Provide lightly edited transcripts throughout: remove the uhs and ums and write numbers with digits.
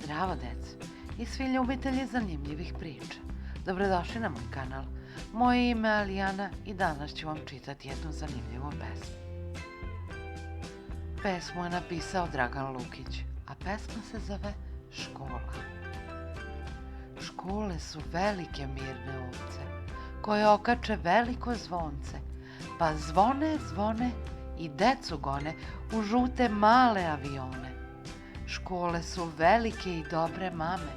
Zdravo, deco i svi ljubitelji zanimljivih priča. Dobrodošli na moj kanal. Moje ime je Alijana i danas ću vam čitati jednu zanimljivu pesmu. Pesmu je napisao Dragan Lukić, a pesma se zove Škola. Škole su velike mirne ovce, koje okače veliko zvonce, pa zvone, zvone i decu gone u žute male avione. Škole su velike i dobre mame,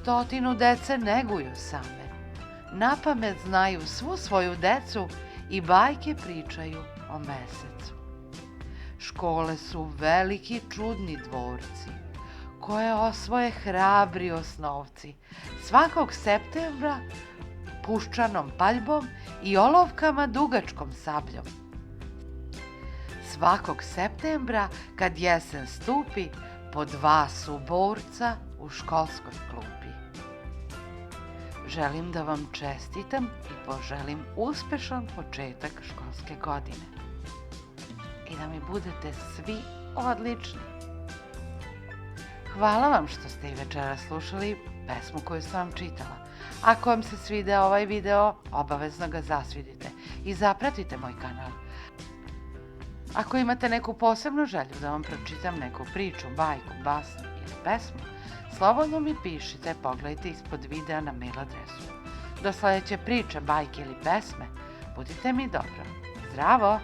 100 dece neguju same. Napamet znaju svu svoju decu i bajke pričaju o mesecu. Škole su veliki čudni dvorci, koje osvoje hrabri osnovci. Svakog septembra puščanom paljbom i olovkama dugačkom sabljom. Svakog septembra kad jesen stupi, po 2 su borca u školskoj klupi. Želim da vam čestitam i poželim uspešan početak školske godine. I da mi budete svi odlični. Hvala vam što ste i večeras slušali pesmu koju sam vam čitala. Ako vam se svideo ovaj video, obavezno ga zasvidite i zapratite moj kanal. Ako imate neku posebnu želju da vam pročitam neku priču, bajku, basnu ili pesmu, slobodno mi pišite, pogledajte ispod videa na mail adresu. Do sledeće priče, bajke ili pesme, budite mi dobro. Zdravo!